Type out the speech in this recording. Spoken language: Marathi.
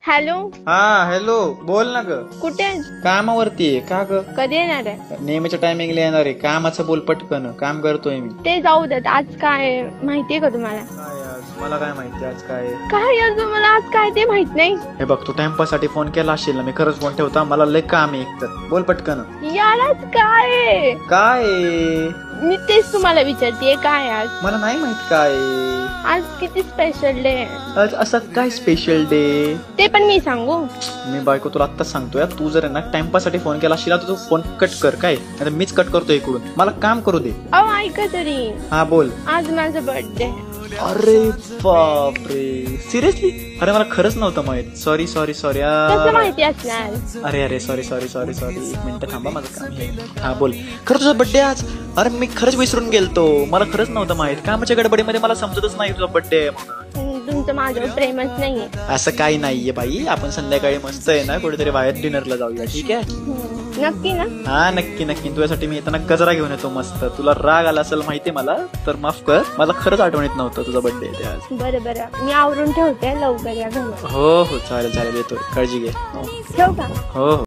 हॅलो. हा हॅलो, बोल ना ग. कुठे आहेस? कामावरती आहे का ग? कधी येणार आहे? नेहमीच्या टायमिंगला येणार आहे. कामाचं बोल पटकन, काम करतोय मी. ते जाऊ देत. आज काय आहे माहितीये का तुम्हाला? काय आज? मला काय माहिती आज काय आहे? काय आहे तुम्हाला आज काय ते माहित नाही? हे बघ, तू टाइमपास साठी फोन केला असेल ना. मी खरंच फोन ठेवता, मला लय काम आहे एकतर. बोल पटकन. यार आज काय आहे? काय आहे? मी तेच तुम्हाला विचारतेय काय आहे आज? मला नाही माहित काय आहे. आज किती स्पेशल डे आहे? आज असं काय स्पेशल डे? ते पण मी सांगू? मी बायको तुला आत्ताच सांगतोय, तू जर ना टाइमपास साठी फोन केला असेल तर तू फोन कट कर. काय आता मीच कट करतोय इकडून. मला काम करू दे. अहो ऐका तरी. हा बोल. आज माझा बर्थडे. अरे बापरे, सिरियसली? अरे मला खरंच नव्हतं माहित. Sorry sorry sorry. कसं माहिती असणार? अरे अरे सॉरी सॉरी सॉरी सॉरी. एक मिनिट थांबा, माझं काम आहे. हा बोल. खरं तुझा बर्थडे आज? अरे मी खरंच विसरून गेलतो. मला खरंच नव्हतं माहित. कामाच्या गडबडीमध्ये मला समजतच नाही तुझा बर्थडे आहे म्हणून. तुमचं माझ्यावर प्रेमच नाहीये. असं काही नाहीये बाई. आपण संध्याकाळी मस्त आहे ना कुठेतरी बाहेर डिनरला जाऊया, ठीक आहे? नक्की ना? हा नक्की नक्की. तुझ्यासाठी मी येताना गजरा घेऊन येतो मस्त. तुला राग आला असेल माहितीये मला, तर माफ कर. मला खरंच आठवणीत नव्हतं तुझा बर्थडे आहे आज. बरं बरं, मी आवरून ठेवते. लवकर या घरी. हो हो चालेल चालेल, येतो. काळजी घे. ठेवू का? हो हो.